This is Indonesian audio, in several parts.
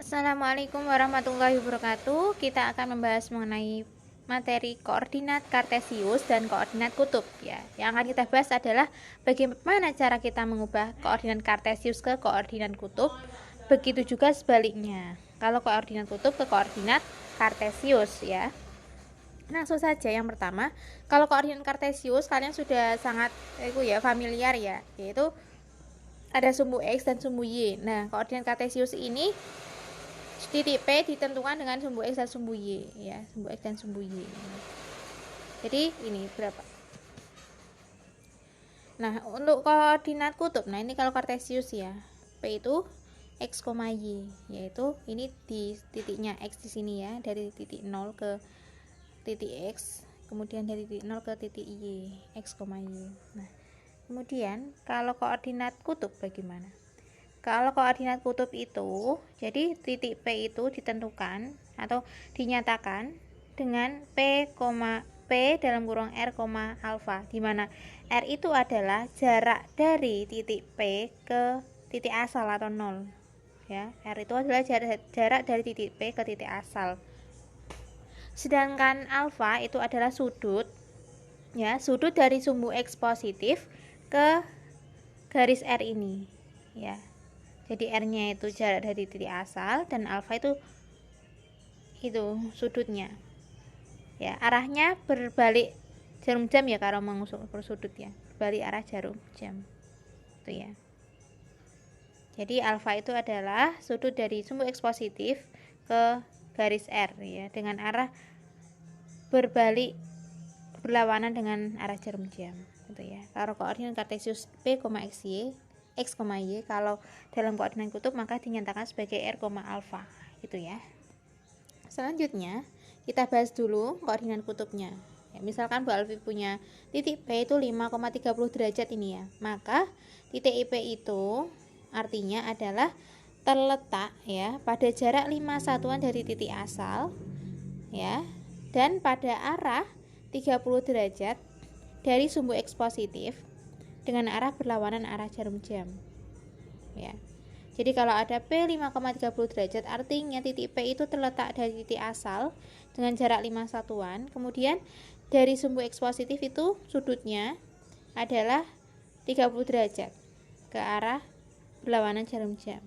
Assalamualaikum warahmatullahi wabarakatuh. Kita akan membahas mengenai materi koordinat kartesius dan koordinat kutub ya. Yang akan kita bahas adalah bagaimana cara kita mengubah koordinat kartesius ke koordinat kutub. Begitu juga sebaliknya. Kalau koordinat kutub ke koordinat kartesius ya. Langsung saja yang pertama, kalau koordinat kartesius kalian sudah sangat familiar ya, yaitu ada sumbu X dan sumbu Y. Nah, koordinat kartesius ini titik P ditentukan dengan sumbu X dan sumbu Y ya, sumbu X dan sumbu Y. Jadi ini berapa? Nah, untuk koordinat kutub, nah ini kalau kartesius ya, P itu X, Y, yaitu ini di titiknya X di sini ya, dari titik 0 ke titik X, kemudian dari titik 0 ke titik Y, X, Y. Nah, kemudian kalau koordinat kutub bagaimana? Kalau koordinat kutub itu, jadi titik P itu ditentukan atau dinyatakan dengan P dalam kurung R, alfa, di mana R itu adalah jarak dari titik P ke titik asal atau 0. Ya, R itu adalah jarak dari titik P ke titik asal. Sedangkan alfa itu adalah sudut, ya, sudut dari sumbu X positif ke garis R ini, ya. Jadi R-nya itu jarak dari titik asal dan alfa itu sudutnya. Ya, arahnya berbalik jarum jam ya kalau mengusung sudut ya. Berbalik arah jarum jam. Itu ya. Jadi alfa itu adalah sudut dari sumbu X positif ke garis R ya, dengan arah berbalik berlawanan dengan arah jarum jam gitu ya. Kalau koordinat kartesius P, X, Y, kalau dalam koordinat kutub maka dinyatakan sebagai R, alfa gitu ya. Selanjutnya kita bahas dulu koordinat kutubnya ya, misalkan Bu Alfi punya titik P itu 5,30 derajat ini ya, maka titik P itu artinya adalah terletak ya pada jarak 5 satuan dari titik asal ya, dan pada arah 30 derajat dari sumbu X positif dengan arah berlawanan arah jarum jam ya. Jadi kalau ada P 5,30 derajat artinya titik P itu terletak dari titik asal dengan jarak 5 satuan, kemudian dari sumbu X positif itu sudutnya adalah 30 derajat ke arah berlawanan jarum jam.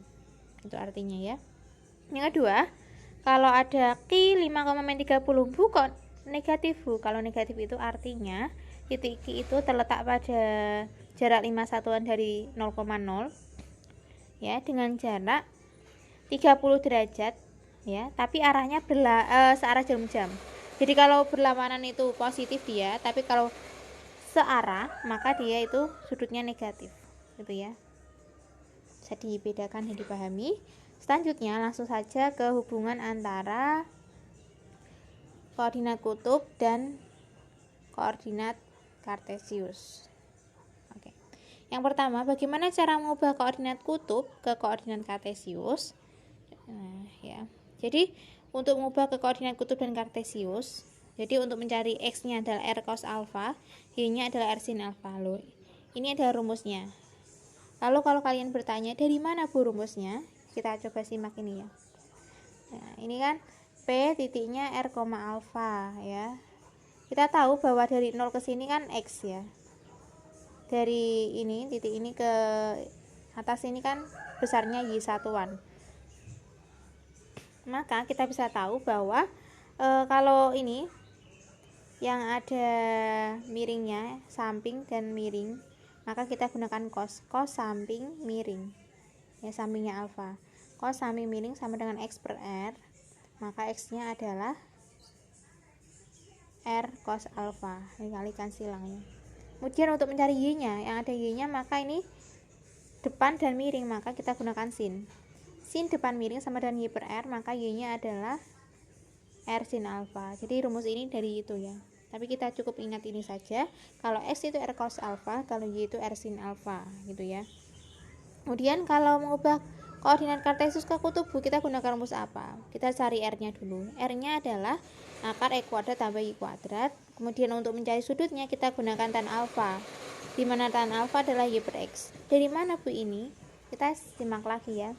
Itu artinya ya. Yang kedua, kalau ada Q 5,30 bukan negatif Bu. Kalau negatif itu artinya titik Q itu terletak pada jarak 5 satuan dari 0,0 ya, dengan jarak 30 derajat ya, tapi arahnya searah jarum jam. Jadi kalau berlawanan itu positif dia, tapi kalau searah maka dia itu sudutnya negatif gitu ya. Bisa dibedakan dan dipahami. Selanjutnya langsung saja ke hubungan antara koordinat kutub dan koordinat kartesius. Oke. Yang pertama, bagaimana cara mengubah koordinat kutub ke koordinat kartesius? Nah, ya. Jadi, untuk mengubah ke koordinat kutub dan kartesius, jadi untuk mencari X-nya adalah R cos alpha, Y-nya adalah R sin alpha. Loh, ini adalah rumusnya. Lalu kalau kalian bertanya, dari mana Bu rumusnya? Kita coba simak ini ya. Nah, ini kan P titiknya R, alpha ya. Kita tahu bahwa dari 0 ke sini kan X ya. Dari ini titik ini ke atas ini kan besarnya Y satuan. Maka kita bisa tahu bahwa kalau ini yang ada miringnya, samping dan miring, maka kita gunakan cos samping miring ya, sampingnya alfa. Cos samping miring sama dengan X per R, maka X nya adalah R cos alpha. Dikalikan silangnya. Kemudian untuk mencari Y nya, yang ada Y nya maka ini depan dan miring, maka kita gunakan sin. Sin depan miring sama dengan Y per R, maka Y nya adalah R sin alpha. Jadi rumus ini dari itu ya. Tapi kita cukup ingat ini saja. Kalau X itu R cos alpha, kalau Y itu R sin alpha gitu ya. Kemudian kalau mengubah koordinat kartesius ke kutub, kita gunakan rumus apa? Kita cari R-nya dulu. R-nya adalah akar E kuadrat tambah Y kuadrat. Kemudian untuk mencari sudutnya kita gunakan tan alfa, di mana tan alfa adalah Y per X. Dari mana Bu ini? Kita simak lagi ya.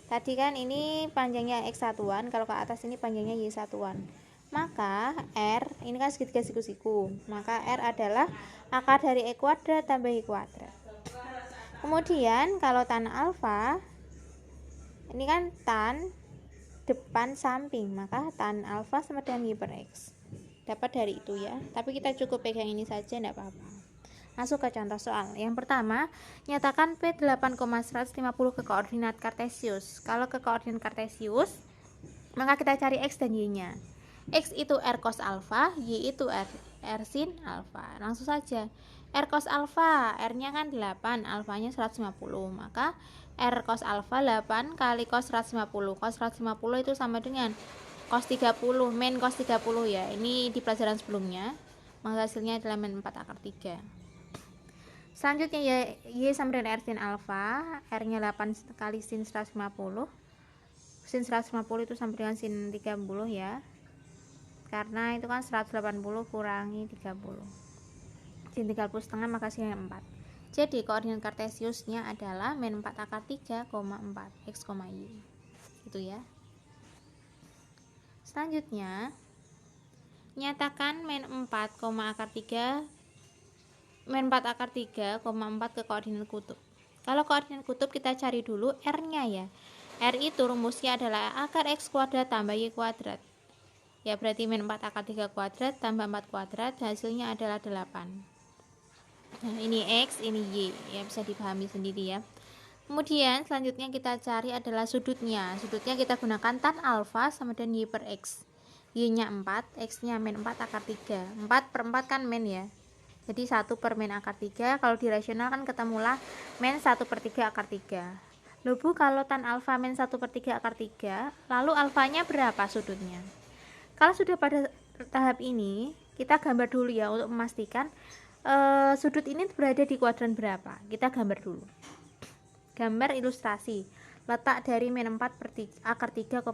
Tadi kan ini panjangnya X satuan, kalau ke atas ini panjangnya Y satuan. Maka R, ini kan segitiga siku-siku, maka R adalah akar dari E kuadrat tambah Y kuadrat. Kemudian kalau tan alfa, ini kan tan depan samping, maka tan alfa sama dengan Y per X. Dapat dari itu ya, tapi kita cukup pegang ini saja, tidak apa-apa. Masuk ke contoh soal. Yang pertama, nyatakan P 8,150 ke koordinat kartesius. Kalau ke koordinat kartesius, maka kita cari X dan Y-nya. X itu R cos alfa, Y itu R sin alfa. Langsung saja. R cos alfa, R-nya kan 8, alfanya 150. Maka R cos alfa 8 kali cos 150. Cos 150 itu sama dengan cos 30, min cos 30 ya. Ini di pelajaran sebelumnya. Maka hasilnya adalah min 4 akar 3. Selanjutnya ya, Y sama dengan R sin alfa, R-nya 8 kali sin 150. Sin 150 itu sama dengan sin 30 ya. Karena itu kan 180 kurangi 30. Sin 30 setengah maka sin 4. Jadi koordinat kartesiusnya adalah min 4 akar 3, 4 X, Y. Gitu ya. Selanjutnya, nyatakan min 4, akar 3 min 4 akar 3, 4 ke koordinat kutub. Kalau koordinat kutub kita cari dulu R-nya ya. R itu rumusnya adalah akar X kuadrat tambah Y kuadrat. Ya berarti min 4 akar 3 kuadrat tambah 4 kuadrat, hasilnya adalah 8. Nah, ini X, ini Y. Ya bisa dipahami sendiri ya. Kemudian selanjutnya kita cari adalah sudutnya. Sudutnya kita gunakan tan alfa sama dengan Y per X. Y-nya 4, X-nya min 4 akar 3. 4 per 4 kan min ya. Jadi 1 per min akar 3, kalau dirasional kan ketemulah min 1 per 3 akar 3. Loh Bu, kalau tan alfa min 1 per 3 akar 3, lalu alfanya berapa sudutnya? Kalau sudah pada tahap ini, kita gambar dulu ya untuk memastikan sudut ini berada di kuadran berapa. Kita gambar dulu. Gambar ilustrasi. Letak dari min 4 per 3, akar 3,4.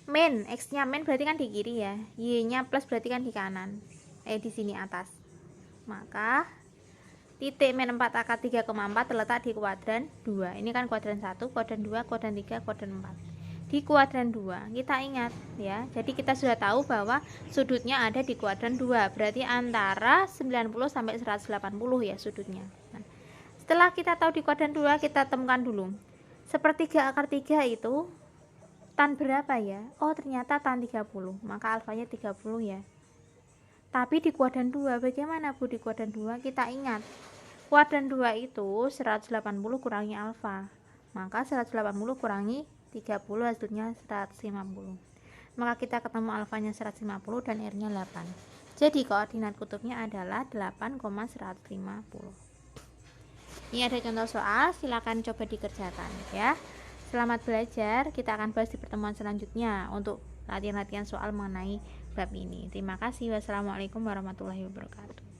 Min, X-nya min berarti kan di kiri ya. Y-nya plus berarti kan di kanan. Di sini atas. Maka titik min 4 akar 3,4 terletak di kuadran 2. Ini kan kuadran 1, kuadran 2, kuadran 3, kuadran 4. Di kuadran 2 kita ingat ya. Jadi kita sudah tahu bahwa sudutnya ada di kuadran 2. Berarti antara 90 sampai 180 ya sudutnya. Nah, setelah kita tahu di kuadran 2, kita temukan dulu. Sepertiga akar 3 itu tan berapa ya? Oh, ternyata tan 30. Maka alfanya 30 ya. Tapi di kuadran 2 bagaimana Bu? Di kuadran 2 kita ingat kuadran 2 itu 180 kurangi alfa, maka 180 kurangi 30 hasilnya 150. Maka kita ketemu alfanya 150 dan R nya 8. Jadi koordinat kutubnya adalah 8,150. Ini ada contoh soal, silakan coba dikerjakan ya. Selamat belajar, kita akan bahas di pertemuan selanjutnya untuk latihan-latihan soal mengenai bab ini. Terima kasih. Wassalamualaikum warahmatullahi wabarakatuh.